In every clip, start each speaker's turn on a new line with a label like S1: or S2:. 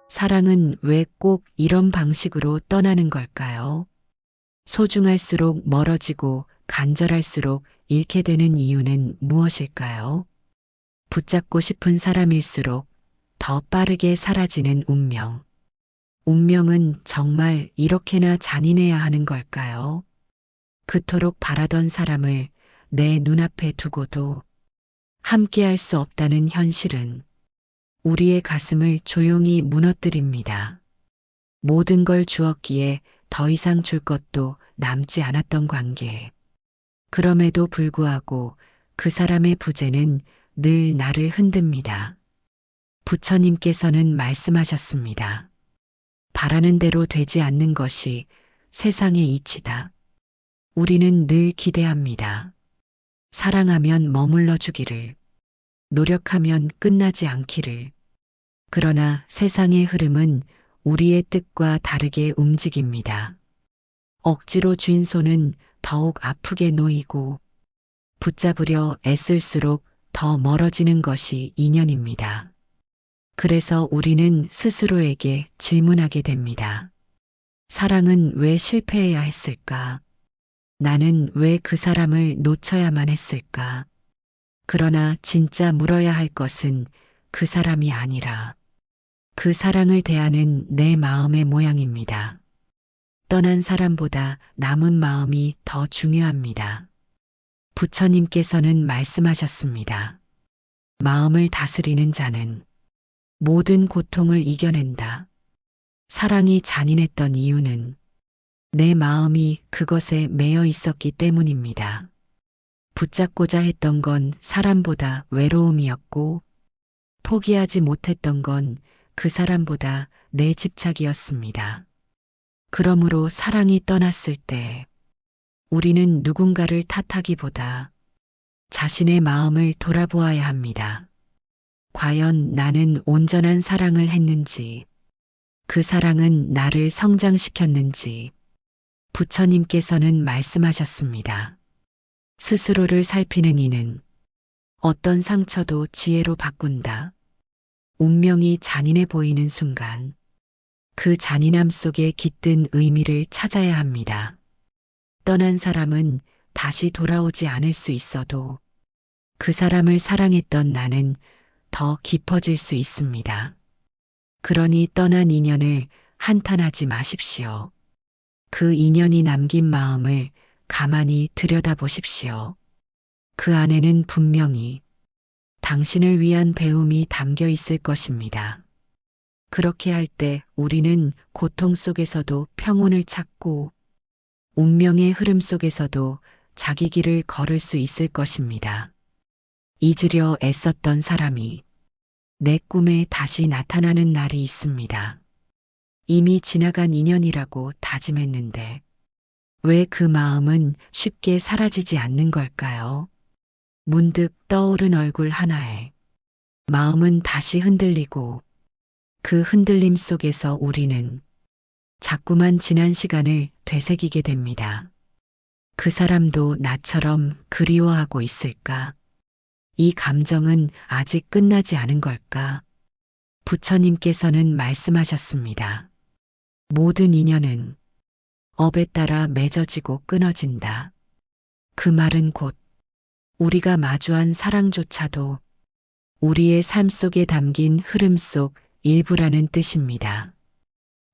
S1: 사랑은 왜 꼭 이런 방식으로 떠나는 걸까요? 소중할수록 멀어지고 간절할수록 잃게 되는 이유는 무엇일까요? 붙잡고 싶은 사람일수록 더 빠르게 사라지는 운명. 운명은 정말 이렇게나 잔인해야 하는 걸까요? 그토록 바라던 사람을 내 눈앞에 두고도 함께할 수 없다는 현실은 우리의 가슴을 조용히 무너뜨립니다. 모든 걸 주었기에 더 이상 줄 것도 남지 않았던 관계. 그럼에도 불구하고 그 사람의 부재는 늘 나를 흔듭니다. 부처님께서는 말씀하셨습니다. 바라는 대로 되지 않는 것이 세상의 이치다. 우리는 늘 기대합니다. 사랑하면 머물러 주기를, 노력하면 끝나지 않기를. 그러나 세상의 흐름은 우리의 뜻과 다르게 움직입니다. 억지로 쥔 손은 더욱 아프게 놓이고 붙잡으려 애쓸수록 더 멀어지는 것이 인연입니다. 그래서 우리는 스스로에게 질문하게 됩니다. 사랑은 왜 실패해야 했을까? 나는 왜 그 사람을 놓쳐야만 했을까? 그러나 진짜 물어야 할 것은 그 사람이 아니라 그 사랑을 대하는 내 마음의 모양입니다. 떠난 사람보다 남은 마음이 더 중요합니다. 부처님께서는 말씀하셨습니다. 마음을 다스리는 자는 모든 고통을 이겨낸다. 사랑이 잔인했던 이유는 내 마음이 그것에 매여 있었기 때문입니다. 붙잡고자 했던 건 사람보다 외로움이었고 포기하지 못했던 건 그 사람보다 내 집착이었습니다. 그러므로 사랑이 떠났을 때 우리는 누군가를 탓하기보다 자신의 마음을 돌아보아야 합니다. 과연 나는 온전한 사랑을 했는지, 그 사랑은 나를 성장시켰는지, 부처님께서는 말씀하셨습니다. 스스로를 살피는 이는 어떤 상처도 지혜로 바꾼다. 운명이 잔인해 보이는 순간, 그 잔인함 속에 깃든 의미를 찾아야 합니다. 떠난 사람은 다시 돌아오지 않을 수 있어도 그 사람을 사랑했던 나는 더 깊어질 수 있습니다. 그러니 떠난 인연을 한탄하지 마십시오. 그 인연이 남긴 마음을 가만히 들여다보십시오. 그 안에는 분명히 당신을 위한 배움이 담겨 있을 것입니다. 그렇게 할 때 우리는 고통 속에서도 평온을 찾고 운명의 흐름 속에서도 자기 길을 걸을 수 있을 것입니다. 잊으려 애썼던 사람이 내 꿈에 다시 나타나는 날이 있습니다. 이미 지나간 인연이라고 다짐했는데 왜 그 마음은 쉽게 사라지지 않는 걸까요? 문득 떠오른 얼굴 하나에 마음은 다시 흔들리고 그 흔들림 속에서 우리는 자꾸만 지난 시간을 되새기게 됩니다. 그 사람도 나처럼 그리워하고 있을까? 이 감정은 아직 끝나지 않은 걸까? 부처님께서는 말씀하셨습니다. 모든 인연은 업에 따라 맺어지고 끊어진다. 그 말은 곧 우리가 마주한 사랑조차도 우리의 삶 속에 담긴 흐름 속 일부라는 뜻입니다.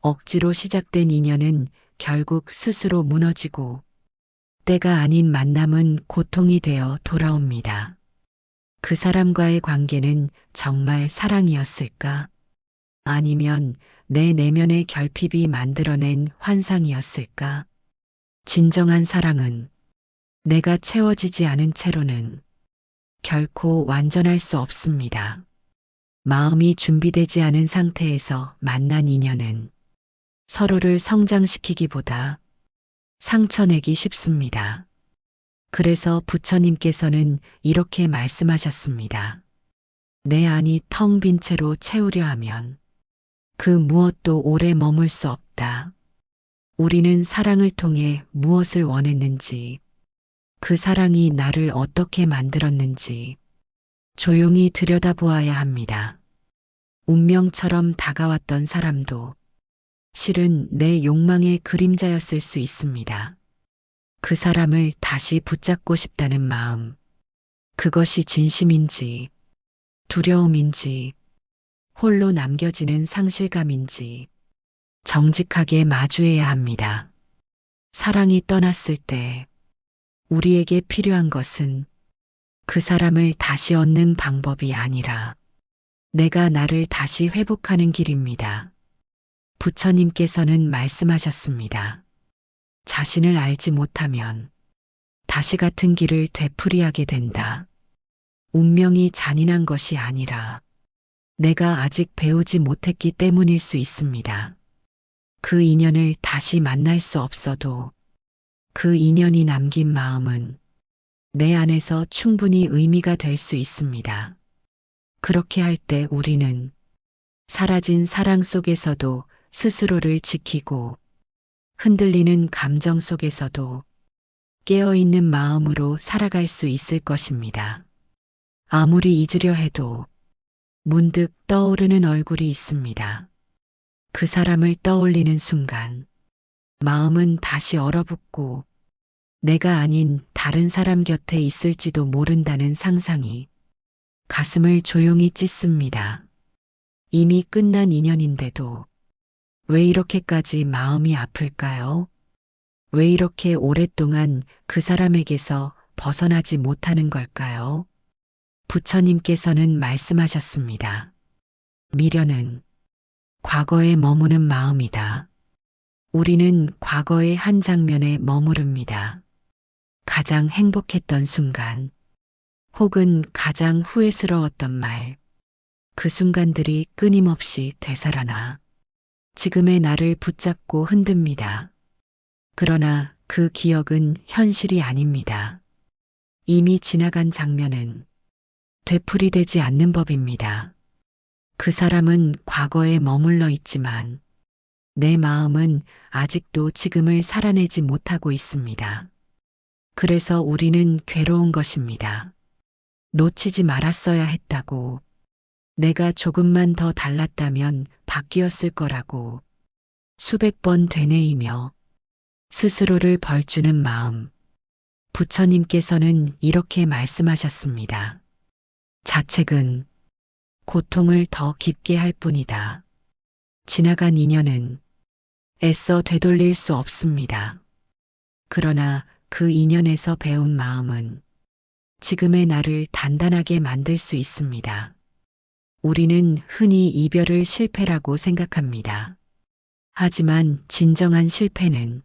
S1: 억지로 시작된 인연은 결국 스스로 무너지고 때가 아닌 만남은 고통이 되어 돌아옵니다. 그 사람과의 관계는 정말 사랑이었을까? 아니면 내 내면의 결핍이 만들어낸 환상이었을까? 진정한 사랑은 내가 채워지지 않은 채로는 결코 완전할 수 없습니다. 마음이 준비되지 않은 상태에서 만난 인연은 서로를 성장시키기보다 상처내기 쉽습니다. 그래서 부처님께서는 이렇게 말씀하셨습니다. 내 안이 텅 빈 채로 채우려 하면 그 무엇도 오래 머물 수 없다. 우리는 사랑을 통해 무엇을 원했는지, 그 사랑이 나를 어떻게 만들었는지 조용히 들여다보아야 합니다. 운명처럼 다가왔던 사람도 실은 내 욕망의 그림자였을 수 있습니다. 그 사람을 다시 붙잡고 싶다는 마음, 그것이 진심인지, 두려움인지, 홀로 남겨지는 상실감인지 정직하게 마주해야 합니다. 사랑이 떠났을 때 우리에게 필요한 것은 그 사람을 다시 얻는 방법이 아니라 내가 나를 다시 회복하는 길입니다. 부처님께서는 말씀하셨습니다. 자신을 알지 못하면 다시 같은 길을 되풀이하게 된다. 운명이 잔인한 것이 아니라 내가 아직 배우지 못했기 때문일 수 있습니다. 그 인연을 다시 만날 수 없어도 그 인연이 남긴 마음은 내 안에서 충분히 의미가 될 수 있습니다. 그렇게 할 때 우리는 사라진 사랑 속에서도 스스로를 지키고 흔들리는 감정 속에서도 깨어있는 마음으로 살아갈 수 있을 것입니다. 아무리 잊으려 해도 문득 떠오르는 얼굴이 있습니다. 그 사람을 떠올리는 순간 마음은 다시 얼어붙고 내가 아닌 다른 사람 곁에 있을지도 모른다는 상상이 가슴을 조용히 찢습니다. 이미 끝난 인연인데도 왜 이렇게까지 마음이 아플까요? 왜 이렇게 오랫동안 그 사람에게서 벗어나지 못하는 걸까요? 부처님께서는 말씀하셨습니다. 미련은 과거에 머무는 마음이다. 우리는 과거의 한 장면에 머무릅니다. 가장 행복했던 순간, 혹은 가장 후회스러웠던 말, 그 순간들이 끊임없이 되살아나 지금의 나를 붙잡고 흔듭니다. 그러나 그 기억은 현실이 아닙니다. 이미 지나간 장면은 되풀이되지 않는 법입니다. 그 사람은 과거에 머물러 있지만 내 마음은 아직도 지금을 살아내지 못하고 있습니다. 그래서 우리는 괴로운 것입니다. 놓치지 말았어야 했다고, 내가 조금만 더 달랐다면 바뀌었을 거라고 수백 번 되뇌이며 스스로를 벌주는 마음. 부처님께서는 이렇게 말씀하셨습니다. 자책은 고통을 더 깊게 할 뿐이다. 지나간 인연은 애써 되돌릴 수 없습니다. 그러나 그 인연에서 배운 마음은 지금의 나를 단단하게 만들 수 있습니다. 우리는 흔히 이별을 실패라고 생각합니다. 하지만 진정한 실패는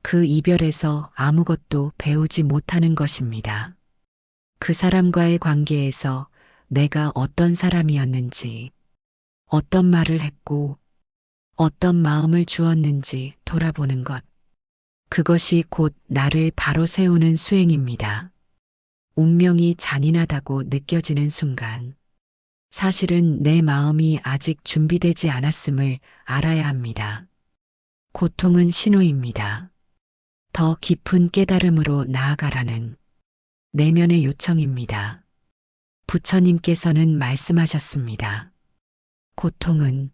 S1: 그 이별에서 아무것도 배우지 못하는 것입니다. 그 사람과의 관계에서 내가 어떤 사람이었는지, 어떤 말을 했고, 어떤 마음을 주었는지 돌아보는 것. 그것이 곧 나를 바로 세우는 수행입니다. 운명이 잔인하다고 느껴지는 순간, 사실은 내 마음이 아직 준비되지 않았음을 알아야 합니다. 고통은 신호입니다. 더 깊은 깨달음으로 나아가라는 내면의 요청입니다. 부처님께서는 말씀하셨습니다. 고통은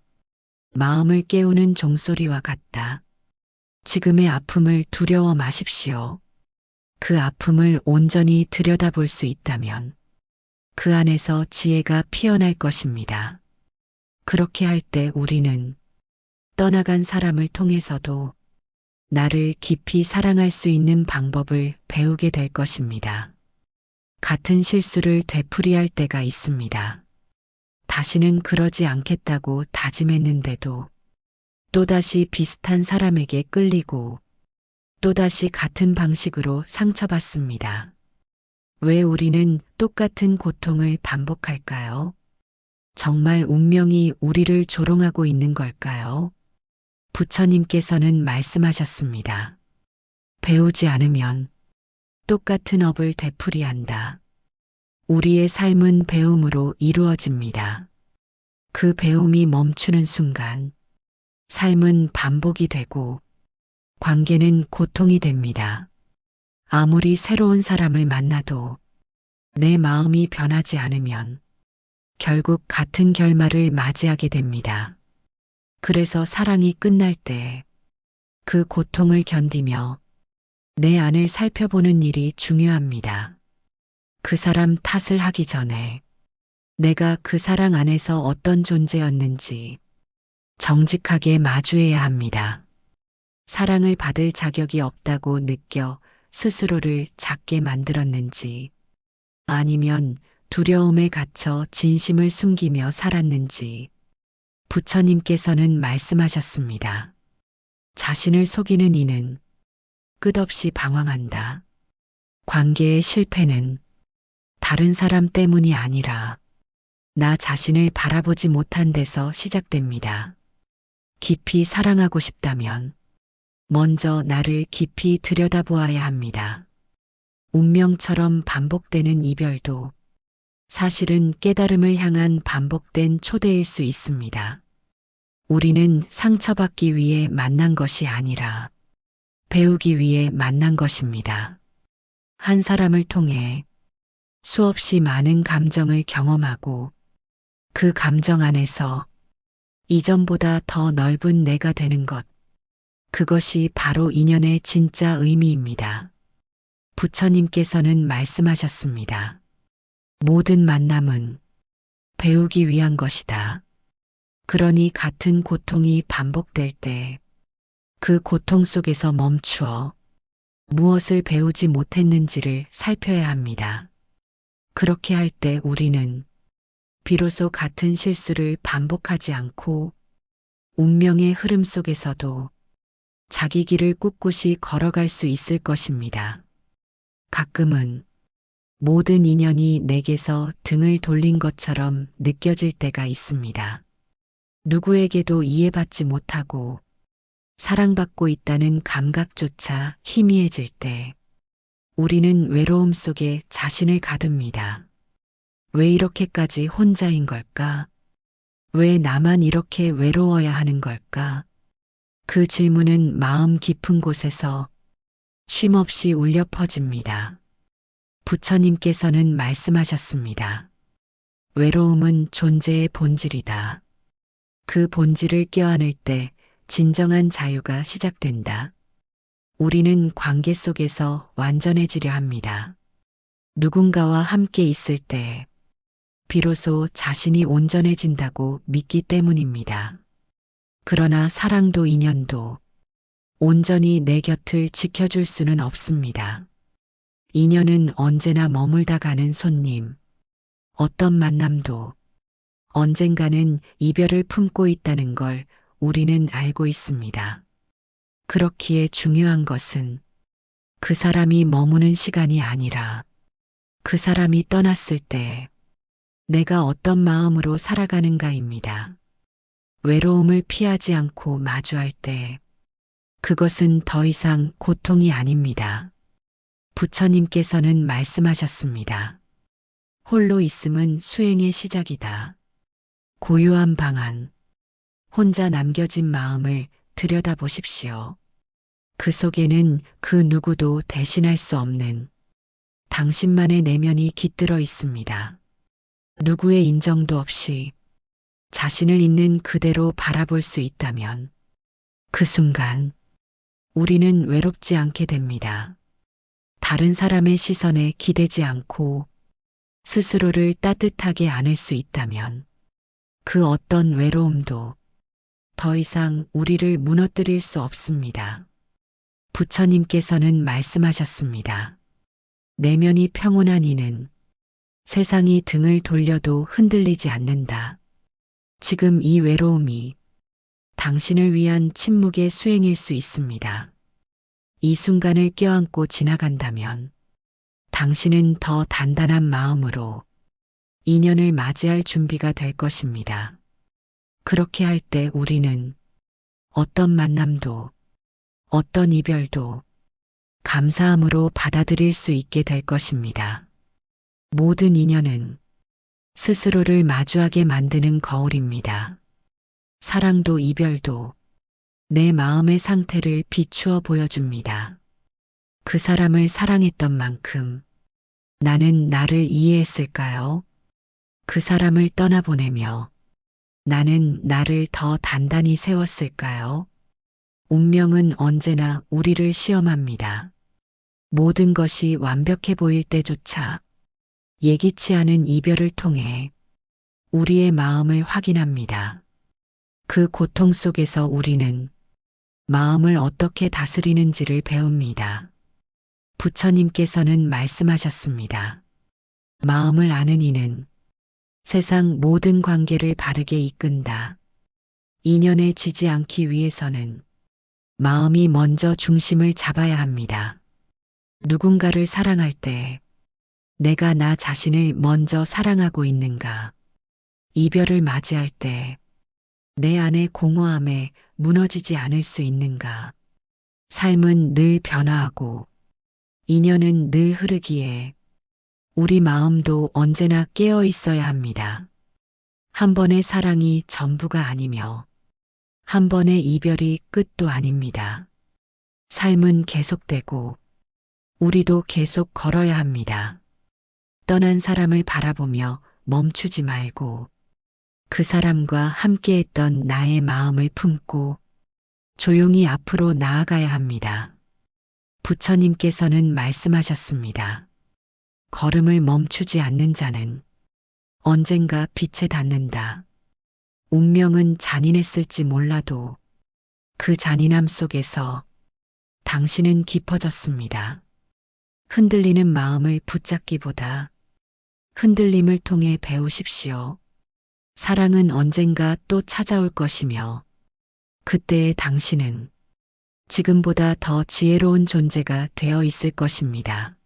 S1: 마음을 깨우는 종소리와 같다. 지금의 아픔을 두려워 마십시오. 그 아픔을 온전히 들여다볼 수 있다면 그 안에서 지혜가 피어날 것입니다. 그렇게 할 때 우리는 떠나간 사람을 통해서도 나를 깊이 사랑할 수 있는 방법을 배우게 될 것입니다. 같은 실수를 되풀이할 때가 있습니다. 다시는 그러지 않겠다고 다짐했는데도 또다시 비슷한 사람에게 끌리고 또다시 같은 방식으로 상처받습니다. 왜 우리는 똑같은 고통을 반복할까요? 정말 운명이 우리를 조롱하고 있는 걸까요? 부처님께서는 말씀하셨습니다. 배우지 않으면 똑같은 업을 되풀이한다. 우리의 삶은 배움으로 이루어집니다. 그 배움이 멈추는 순간 삶은 반복이 되고 관계는 고통이 됩니다. 아무리 새로운 사람을 만나도 내 마음이 변하지 않으면 결국 같은 결말을 맞이하게 됩니다. 그래서 사랑이 끝날 때 그 고통을 견디며 내 안을 살펴보는 일이 중요합니다. 그 사람 탓을 하기 전에 내가 그 사랑 안에서 어떤 존재였는지 정직하게 마주해야 합니다. 사랑을 받을 자격이 없다고 느껴 스스로를 작게 만들었는지, 아니면 두려움에 갇혀 진심을 숨기며 살았는지, 부처님께서는 말씀하셨습니다. 자신을 속이는 이는 끝없이 방황한다. 관계의 실패는 다른 사람 때문이 아니라 나 자신을 바라보지 못한 데서 시작됩니다. 깊이 사랑하고 싶다면 먼저 나를 깊이 들여다보아야 합니다. 운명처럼 반복되는 이별도 사실은 깨달음을 향한 반복된 초대일 수 있습니다. 우리는 상처받기 위해 만난 것이 아니라 배우기 위해 만난 것입니다. 한 사람을 통해 수없이 많은 감정을 경험하고 그 감정 안에서 이전보다 더 넓은 내가 되는 것, 그것이 바로 인연의 진짜 의미입니다. 부처님께서는 말씀하셨습니다. 모든 만남은 배우기 위한 것이다. 그러니 같은 고통이 반복될 때 그 고통 속에서 멈추어 무엇을 배우지 못했는지를 살펴야 합니다. 그렇게 할 때 우리는 비로소 같은 실수를 반복하지 않고 운명의 흐름 속에서도 자기 길을 꿋꿋이 걸어갈 수 있을 것입니다. 가끔은 모든 인연이 내게서 등을 돌린 것처럼 느껴질 때가 있습니다. 누구에게도 이해받지 못하고 사랑받고 있다는 감각조차 희미해질 때 우리는 외로움 속에 자신을 가둡니다. 왜 이렇게까지 혼자인 걸까? 왜 나만 이렇게 외로워야 하는 걸까? 그 질문은 마음 깊은 곳에서 쉼없이 울려 퍼집니다. 부처님께서는 말씀하셨습니다. 외로움은 존재의 본질이다. 그 본질을 껴안을 때 진정한 자유가 시작된다. 우리는 관계 속에서 완전해지려 합니다. 누군가와 함께 있을 때 비로소 자신이 온전해진다고 믿기 때문입니다. 그러나 사랑도 인연도 온전히 내 곁을 지켜줄 수는 없습니다. 인연은 언제나 머물다 가는 손님, 어떤 만남도 언젠가는 이별을 품고 있다는 걸 우리는 알고 있습니다. 그렇기에 중요한 것은 그 사람이 머무는 시간이 아니라 그 사람이 떠났을 때 내가 어떤 마음으로 살아가는가입니다. 외로움을 피하지 않고 마주할 때 그것은 더 이상 고통이 아닙니다. 부처님께서는 말씀하셨습니다. 홀로 있음은 수행의 시작이다. 고요한 방 안, 혼자 남겨진 마음을 들여다보십시오. 그 속에는 그 누구도 대신할 수 없는 당신만의 내면이 깃들어 있습니다. 누구의 인정도 없이 자신을 있는 그대로 바라볼 수 있다면 그 순간 우리는 외롭지 않게 됩니다. 다른 사람의 시선에 기대지 않고 스스로를 따뜻하게 안을 수 있다면 그 어떤 외로움도 더 이상 우리를 무너뜨릴 수 없습니다. 부처님께서는 말씀하셨습니다. 내면이 평온한 이는 세상이 등을 돌려도 흔들리지 않는다. 지금 이 외로움이 당신을 위한 침묵의 수행일 수 있습니다. 이 순간을 껴안고 지나간다면 당신은 더 단단한 마음으로 인연을 맞이할 준비가 될 것입니다. 그렇게 할 때 우리는 어떤 만남도 어떤 이별도 감사함으로 받아들일 수 있게 될 것입니다. 모든 인연은 스스로를 마주하게 만드는 거울입니다. 사랑도 이별도 내 마음의 상태를 비추어 보여줍니다. 그 사람을 사랑했던 만큼 나는 나를 이해했을까요? 그 사람을 떠나보내며 나는 나를 더 단단히 세웠을까요? 운명은 언제나 우리를 시험합니다. 모든 것이 완벽해 보일 때조차 예기치 않은 이별을 통해 우리의 마음을 확인합니다. 그 고통 속에서 우리는 마음을 어떻게 다스리는지를 배웁니다. 부처님께서는 말씀하셨습니다. 마음을 아는 이는 세상 모든 관계를 바르게 이끈다. 인연에 지지 않기 위해서는 마음이 먼저 중심을 잡아야 합니다. 누군가를 사랑할 때 내가 나 자신을 먼저 사랑하고 있는가? 이별을 맞이할 때 내 안의 공허함에 무너지지 않을 수 있는가? 삶은 늘 변화하고 인연은 늘 흐르기에 우리 마음도 언제나 깨어 있어야 합니다. 한 번의 사랑이 전부가 아니며 한 번의 이별이 끝도 아닙니다. 삶은 계속되고 우리도 계속 걸어야 합니다. 떠난 사람을 바라보며 멈추지 말고 그 사람과 함께했던 나의 마음을 품고 조용히 앞으로 나아가야 합니다. 부처님께서는 말씀하셨습니다. 걸음을 멈추지 않는 자는 언젠가 빛에 닿는다. 운명은 잔인했을지 몰라도 그 잔인함 속에서 당신은 깊어졌습니다. 흔들리는 마음을 붙잡기보다 흔들림을 통해 배우십시오. 사랑은 언젠가 또 찾아올 것이며 그때의 당신은 지금보다 더 지혜로운 존재가 되어 있을 것입니다.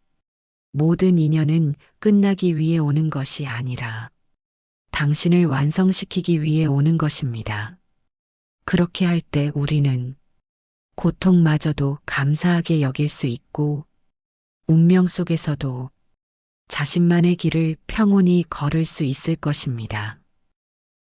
S1: 모든 인연은 끝나기 위해 오는 것이 아니라 당신을 완성시키기 위해 오는 것입니다. 그렇게 할 때 우리는 고통마저도 감사하게 여길 수 있고 운명 속에서도 자신만의 길을 평온히 걸을 수 있을 것입니다.